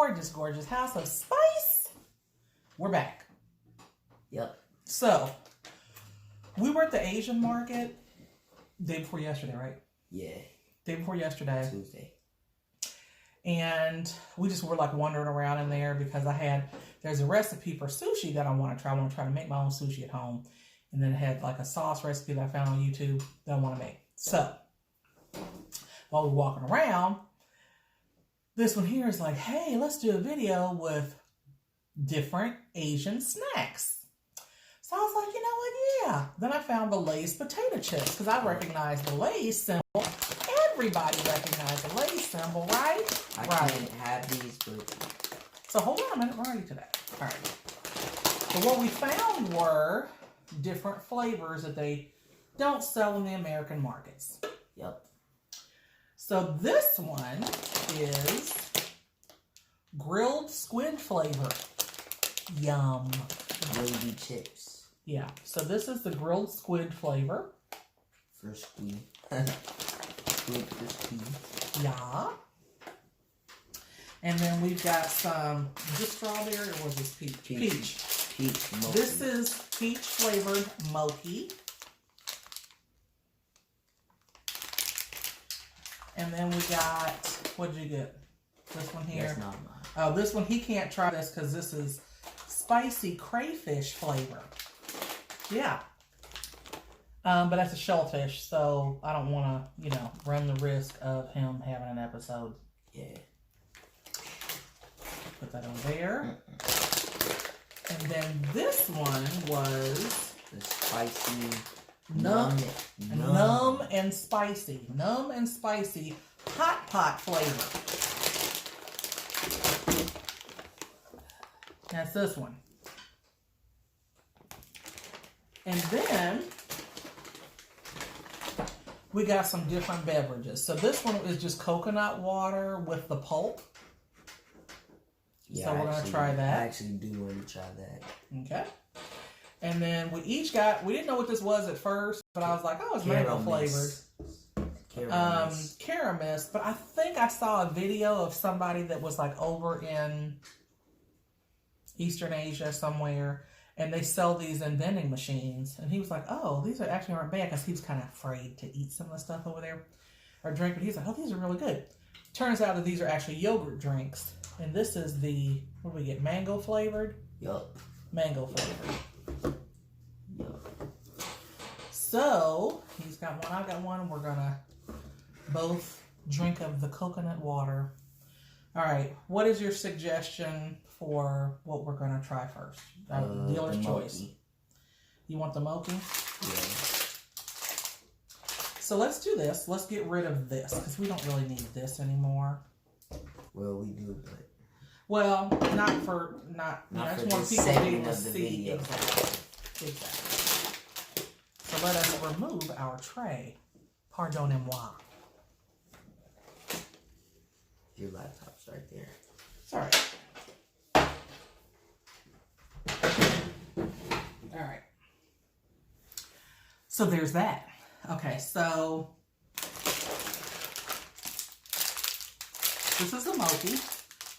gorgeous, gorgeous house of spice. We're back. Yep. So, we were at the Asian market day before yesterday, right? Yeah. Day before yesterday. Tuesday. And we just were like wandering around in there because there's a recipe for sushi that I want to try. I want to try to make my own sushi at home. And then it had like a sauce recipe that I found on YouTube that I want to make. So, while we're walking around, this one here is like, hey, let's do a video with different Asian snacks. So I was like, you know what? Yeah. Then I found the Lay's potato chips because I recognize the Lay's symbol. Everybody recognizes the Lay's symbol, right? I can't have these, but... So hold on a minute. We're ready to that. All right. So what we found were different flavors that they don't sell in the American markets. Yep. So this one is grilled squid flavor. Yum. Gravy chips. Yeah. So this is the grilled squid flavor. For Squee. Squid for Squee. Yeah. And then we've got some, is this strawberry or was this peach? Peach. Peach mochi. This is peach flavored mochi. And then we got, what did you get? This one here? That's not mine. Oh, this one, he can't try this because this is spicy crayfish flavor. Yeah. But that's a shellfish, so I don't want to, run the risk of him having an episode. Yeah. Put that over there. And then this one was the spicy numb and spicy. Numb and spicy hot pot flavor. That's this one. And then we got some different beverages. So this one is just coconut water with the pulp. Yeah, so we're going to try that. I actually do want to try that. Okay. And then we each got, we didn't know what this was at first, but I was like, oh, it's mango flavored. Caramist. But I think I saw a video of somebody that was like over in Eastern Asia somewhere, and they sell these in vending machines. And he was like, oh, these are actually aren't bad, because he was kind of afraid to eat some of the stuff over there or drink. But he's like, oh, these are really good. Turns out that these are actually yogurt drinks. And this is the, what do we get, mango flavored? Yup. Mango flavored. Yup. So, he's got one, I got one. We're going to both drink of the coconut water. All right, what is your suggestion for what we're going to try first? Dealer's choice. You want the mochi? Yeah. So let's do this. Let's get rid of this because we don't really need this anymore. Well, we do, but... Well, not for I just want people to be able to see. Video. Exactly. So let us remove our tray. Pardonnez-moi. Your laptop's right there. Sorry. All right. So there's that. Okay, so this is a mochi,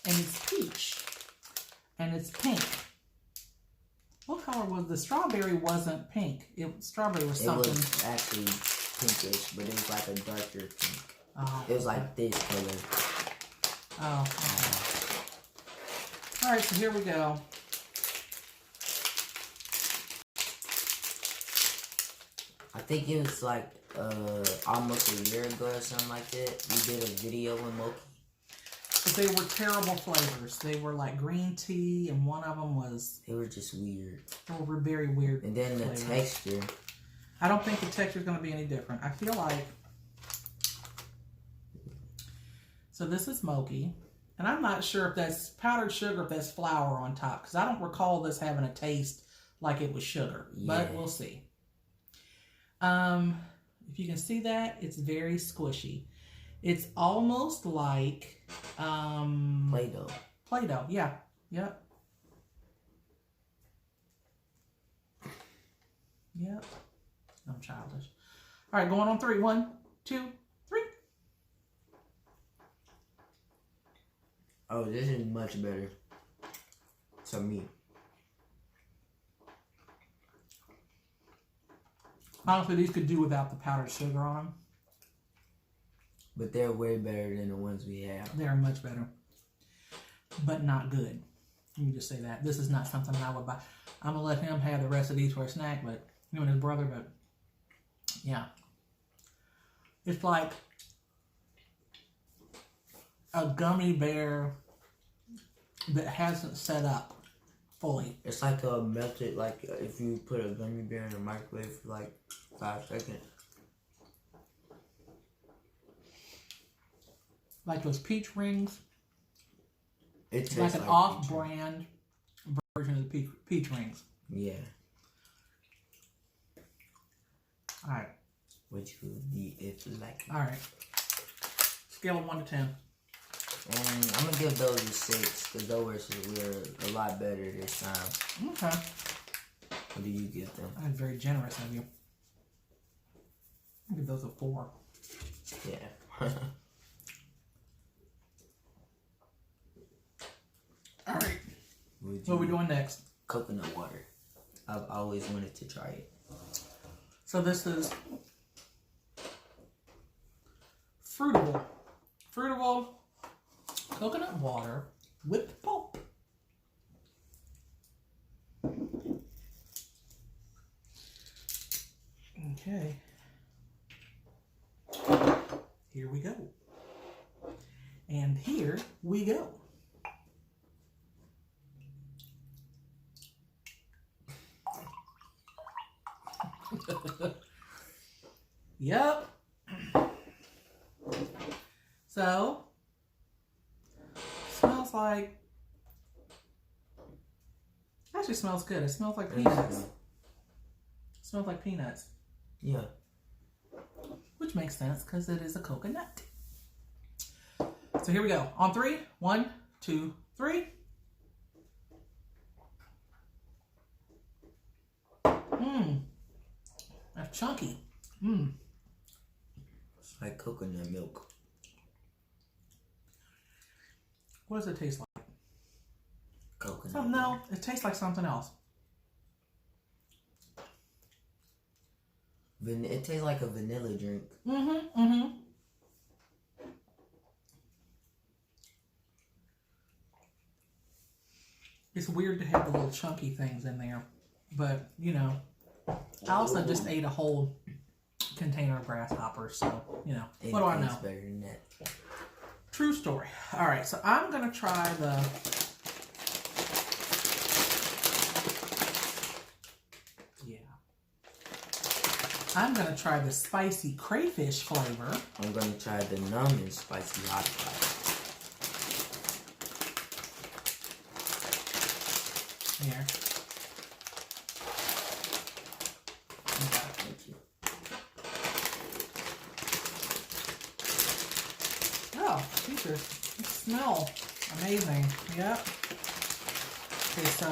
and it's peach, and it's pink. What color was the strawberry? Wasn't pink. Strawberry was something. It was actually pinkish, but it was like a darker pink. Oh, it was like this color. Oh. Okay. All right, so here we go. I think it was like almost a year ago or something like that. We did a video with Moki. But they were terrible flavors. They were like green tea, and one of them was... They were just weird. They were very weird. And then the texture. I don't think the texture is going to be any different. I feel like... So this is Moki. And I'm not sure if that's powdered sugar or if that's flour on top. Because I don't recall this having a taste like it was sugar. Yeah. But we'll see. If you can see that, it's very squishy. It's almost like Play-Doh. Play-Doh, yeah. Yep. Yep. I'm childish. All right, going on 3. 1, 2, 3. Oh, this is much better. To me. Honestly, these could do without the powdered sugar on them. But they're way better than the ones we have. They're much better. But not good. Let me just say that. This is not something I would buy. I'm going to let him have the rest of these for a snack, but him and his brother, but yeah. It's like a gummy bear that hasn't set up fully. It's like a melted, like if you put a gummy bear in the microwave for like 5 seconds. Like those peach rings. It It's tastes like an like off-brand version of the peach rings. Yeah. Alright. Which would be if you like it. Alright. Scale of 1 to 10. I'm gonna give those a 6 because those were a lot better this time. Okay. What do you give them? That's very generous of you. I'll give those a 4. Yeah. Alright. What are we doing next? Coconut water. I've always wanted to try it. So this is fruitable. Fruitable coconut water with pulp. Okay. Here we go. And here we go. Yep. So, smells like, actually smells good. It smells like peanuts. Smells like peanuts. Yeah. Which makes sense because it is a coconut. So here we go. On 3. 1, 2, 3. Mmm. That's chunky. Mmm. It's like coconut milk. What does it taste like? Coconut. No, it tastes like something else. It tastes like a vanilla drink. Mm-hmm, mm-hmm. It's weird to have the little chunky things in there. But, you know, I also just ate a whole container of grasshoppers, so, you know, what do I know? Better than that. True story. All right, so I'm going to try the... Yeah. I'm going to try the spicy crayfish flavor. I'm going to try the numb and spicy hot pot. Here. Thank you. Oh, these smell amazing. Yep. Okay, so...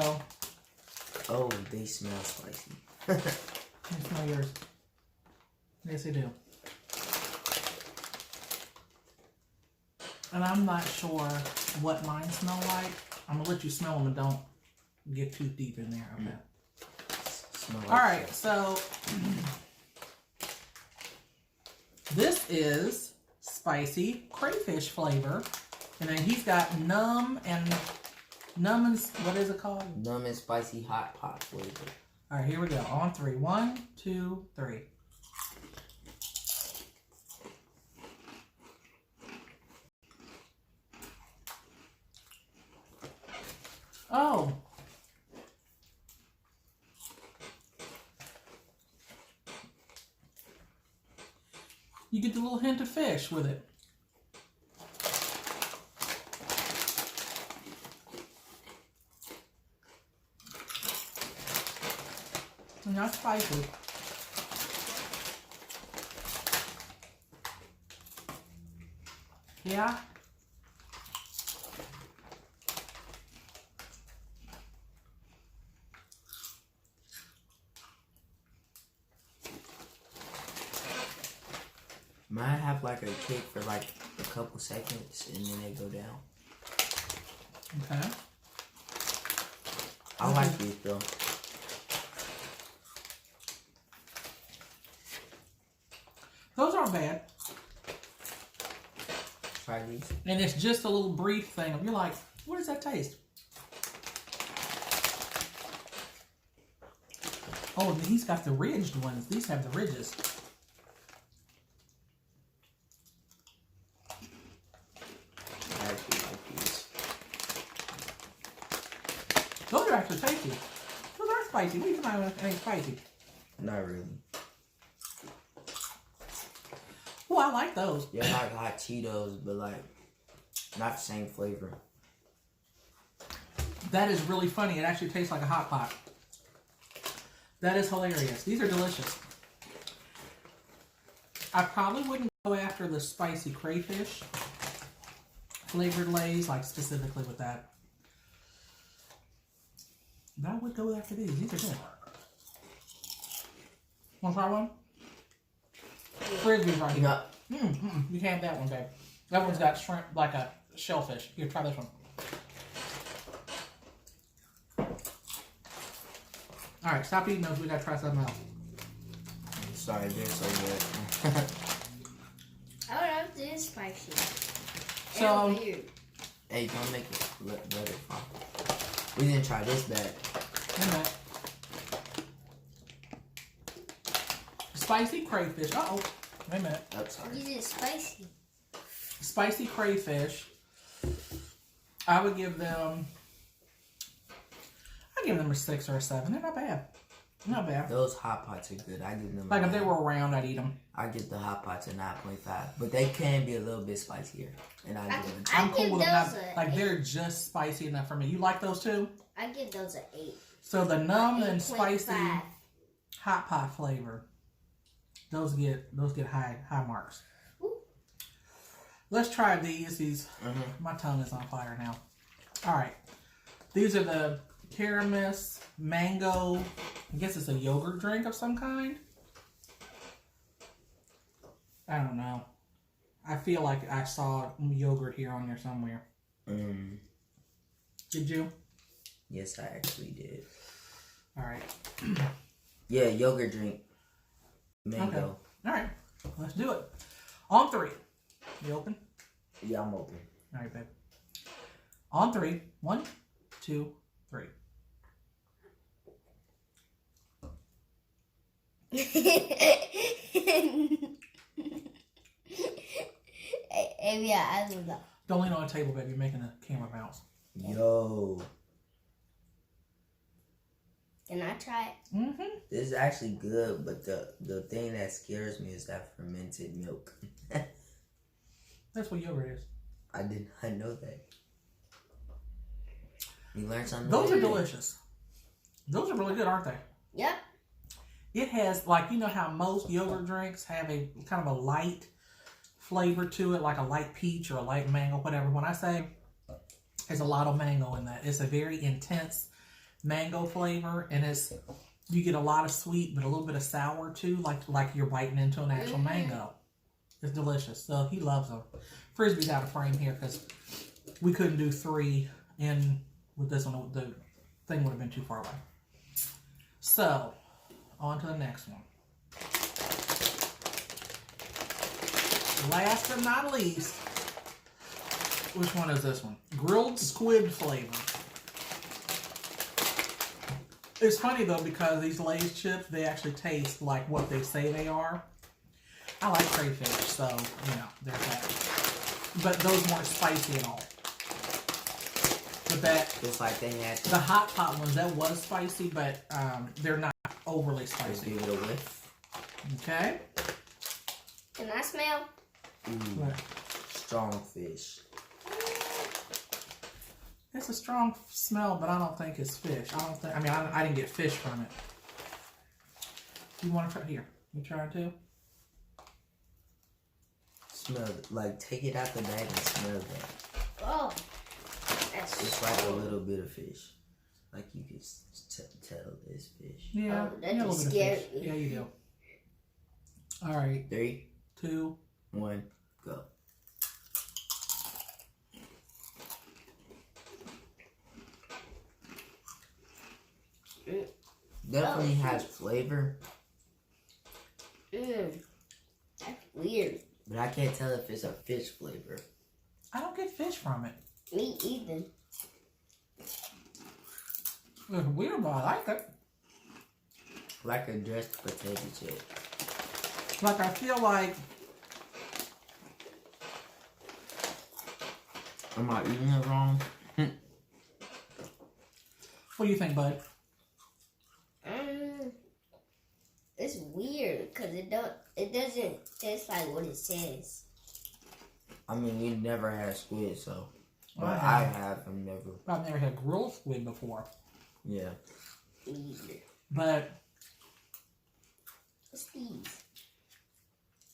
Oh, they smell spicy. Let me smell yours. Yes, they do. And I'm not sure what mine smell like. I'm going to let you smell them and don't get too deep in there. Okay. Like Alright, so this is spicy crayfish flavor. And then he's got numb and what is it called? Numb and spicy hot pot flavor. Alright, here we go. On 3. 1, 2, 3. Oh. You get the little hint of fish with it. And not spicy. Yeah. Might have like a kick for like a couple seconds and then they go down. Okay. I like these though. Those aren't bad. Try these. And it's just a little brief thing of you're like, what does that taste? Oh, and he's got the ridged ones. These have the ridges. I actually like these. Those are actually tasty. Those are spicy. What do you find when it ain't spicy? Not really. Oh, I like those. They're like hot Cheetos, but like not the same flavor. That is really funny. It actually tastes like a hot pot. That is hilarious. These are delicious. I probably wouldn't go after the spicy crayfish flavored Lay's, like specifically with that. But I would go after these. These are good. Want to try one? Frisbee's right here. No. You can't have that one, babe. That one's got shrimp, like a shellfish. Here, try this one. Alright, stop eating those. We gotta try something else. Sorry, they're so good. I don't know if it is spicy. So, It's weird. Hey, don't make it let it fall. We didn't try this bag. wait a minute. Spicy crayfish. Uh-oh. Wait a minute. Oh, sorry. Is it spicy? Spicy crayfish. I would give them... I'd give them a 6 or a 7. They're not bad. Not bad. Those hot pots are good. I give them. Like if they were around, I'd eat them. I give the hot pots a 9.5, but they can be a little bit spicier, and I give them. I'm give cool with them. those Not, a like 8. they're just spicy enough for me. You like those too? I give those an 8. So the numb and 8.5. spicy hot pot flavor, those get high marks. Ooh. Let's try these. My tongue is on fire now. All right, these are the Karamis mango. I guess it's a yogurt drink of some kind. I don't know. I feel like I saw yogurt here on there somewhere. Did you? Yes, I actually did. All right. Yeah, yogurt drink. Mango. Okay. All right. Let's do it. On 3. You open? Yeah, I'm open. All right, babe. On 3. 1, 2, 3. Maybe I don't know. Don't lean on the table, baby. You're making the camera bounce. Yo, Can I try it? Mm-hmm. this is actually good, but the thing that scares me is that fermented milk. That's what yogurt is. I did not know that. You learned something. Those are today. delicious. Those are really good, aren't they? Yep. It has, like, you know how most yogurt drinks have a kind of a light flavor to it, like a light peach or a light mango, whatever. When I say there's a lot of mango in that, it's a very intense mango flavor, and you get a lot of sweet but a little bit of sour too, like you're biting into an actual mango. It's delicious. So he loves them. Frisbee's out of frame here because we couldn't do 3 in with this one. The thing would have been too far away. So on to the next one. Last but not least, which one is this one? Grilled squid flavor. It's funny though because these Lay's chips, they actually taste like what they say they are. I like crayfish, so you know, there's that. But those weren't spicy at all. But that, Just like they had. the hot pot ones, that was spicy, but they're not overly Just spicy. give it a whiff. Okay. Can I smell? Ooh, strong fish. It's a strong smell, but I don't think it's fish. I didn't get fish from it. You want to try? Here, you try it too? Smell it. Like, take it out the bag and smell that. Oh, that's It's like a little bit of fish. Like, you can tell it's fish. Yeah. Oh, that you got a just little bit of scared fish. me. Yeah, you do. All right. 3, 2. 1, go. Definitely has flavor, That's weird. but I can't tell if it's a fish flavor. I don't get fish from it. Me either. It's weird, but I like it. Like a dressed potato chip. Like, I feel like, Am I eating it wrong? what do you think, bud? It's weird because it doesn't taste like what it says. I mean, we never had squid, so. But I I have. have and never. I've never had grilled squid before. Yeah. Me either. But, What's these?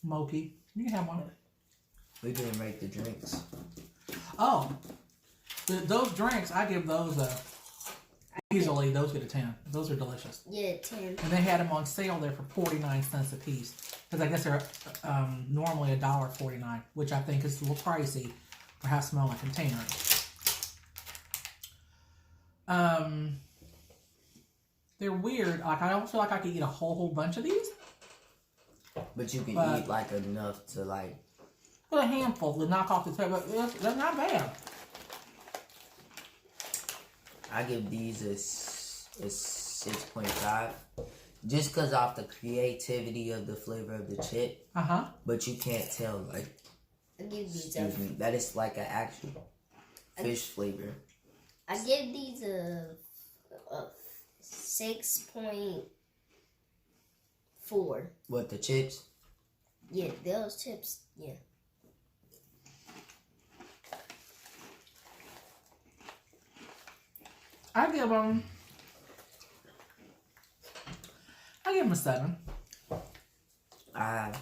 Moki, you can have one. We didn't make the drinks. Oh, those drinks, I give those easily, those get a 10. Those are delicious. Yeah, 10. And they had them on sale there for 49 cents a piece. Because I guess they're normally $1.49, which I think is a little pricey for how small a container is. They're weird. Like, I don't feel like I could eat a whole bunch of these. But you can But- eat like enough to like. But a handful to knock off the table. They're not bad. I give these a 6.5. Just because of the creativity of the flavor of the chip. Uh-huh. But you can't tell, like, I give these excuse me, that is like an actual fish flavor. I give these a 6.4. What, the chips? Yeah, those chips. Yeah. I give them a 7. I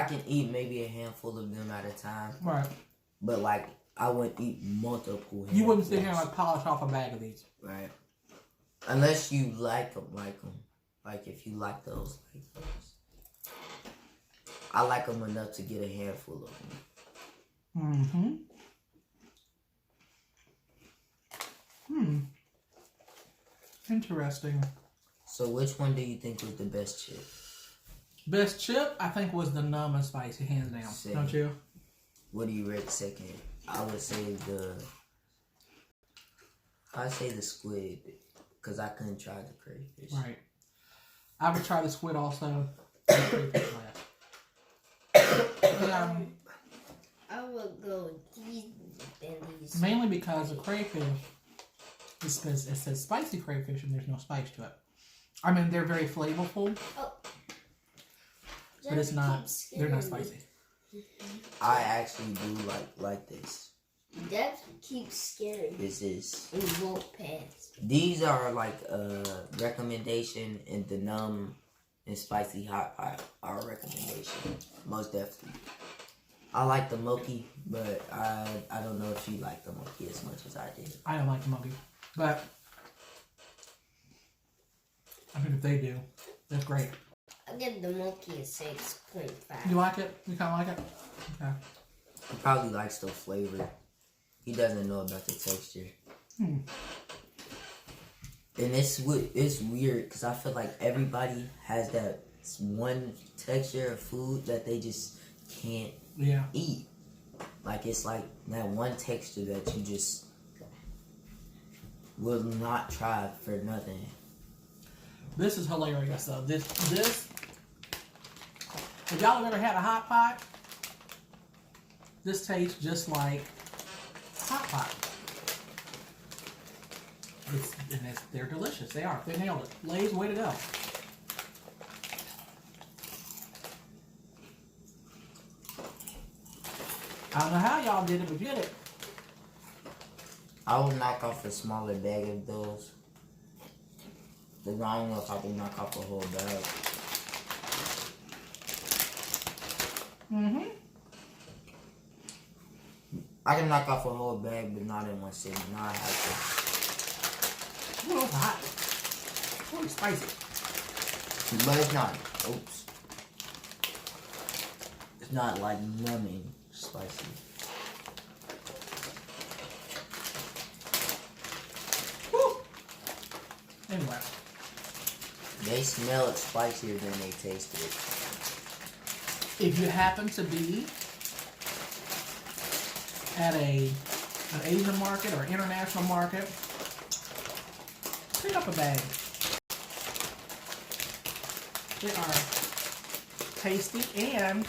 can eat maybe a handful of them at a time. Right. But, like, I wouldn't eat multiple handfuls. You wouldn't sit here and like polish off a bag of these. Right. Unless you like them. Like, if you like those. I like them enough to get a handful of them. Interesting. So which one do you think was the best chip? Best chip, I think, was the numb and spicy, hands down. Same. Don't you? What do you rate second? I would say the squid, because I couldn't try the crayfish. Right. I would try the squid also. I would go these and these. Mainly because the crayfish, it says spicy crayfish and there's no spice to it. I mean, they're very flavorful, Oh. but it's not. They're not spicy. I actually do like this. That keeps scaring me. This is. And won't pass. These are like a recommendation, and the numb and spicy hot pot are a recommendation. Most definitely. I like the mochi, but I don't know if you like the mochi as much as I did. I don't like the monkey, but I mean, if they do, that's great. I give the monkey a 6.5. You like it? You kind of like it? Okay. He probably likes the flavor. He doesn't know about the texture. And it's weird because I feel like everybody has that one texture of food that they just can't eat. Like, it's like that one texture that you just will not try for nothing. This is hilarious, though. This. If y'all have ever had a hot pot, this tastes just like hot pot. They're delicious. They are. They nailed it. Lay's, way to go. I don't know how y'all did it, but did it. I would knock off a smaller bag of those. I don't know if I can knock off a whole bag. I can knock off a whole bag, but not in one sitting. Now I have Ooh, it's hot. It's really spicy. to. But it's not. Oops. It's not like numbing spicy. Woo. Anyway, They smell it spicier than they taste it. If you happen to be at an Asian market or international market, pick up a bag. They are tasty, and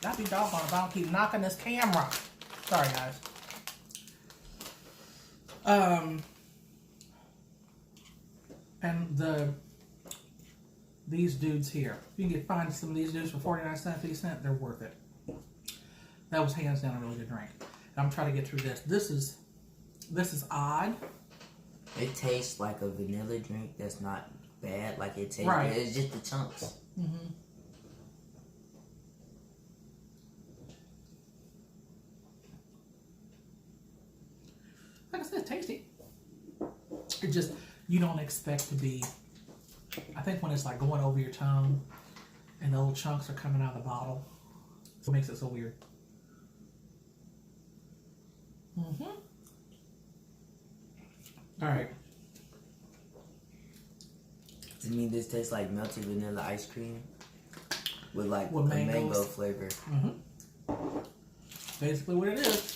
I'll be doggone if I don't keep knocking this camera. Sorry, guys. And these dudes here, you can find some of these dudes for 49 cents, 50 cents. They're worth it. That was hands down a really good drink. And I'm trying to get through this. This is odd. It tastes like a vanilla drink that's not bad. Like it tastes Right. good. It's just the chunks. Mm-hmm. Like I said, it's tasty. It just, you don't expect to be, I think when it's like going over your tongue and the little chunks are coming out of the bottle, it makes it so weird. Mm-hmm. All right. To me, this tastes like melted vanilla ice cream with like With a mango mangoes. flavor. Mm-hmm. Basically what it is.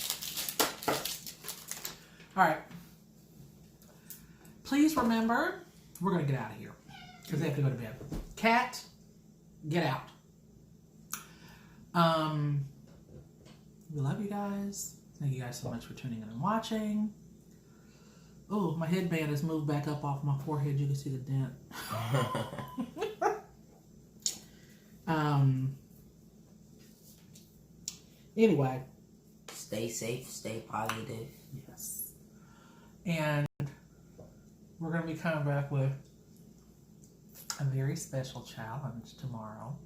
All right. Please remember, we're going to get out of here because they have to go to bed. Cat, get out. We love you guys. Thank you guys so much for tuning in and watching. Oh, my headband has moved back up off my forehead. You can see the dent. Anyway. Stay safe, stay positive. Yes. And we're going to be coming back with a very special challenge tomorrow.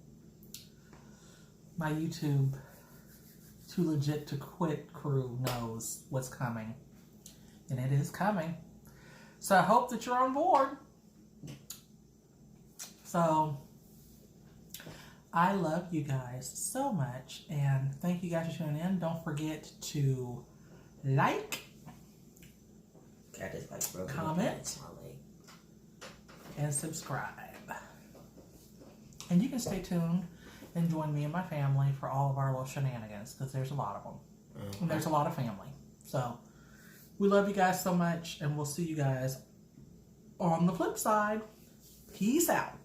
My YouTube Too Legit to Quit crew knows what's coming. And it is coming. So I hope that you're on board. So I love you guys so much. And thank you guys for tuning in. Don't forget to like, Cat is like broken. comment, My leg. and subscribe. And you can stay tuned and join me and my family for all of our little shenanigans, because there's a lot of them. And there's a lot of family. So we love you guys so much, and we'll see you guys on the flip side. Peace out.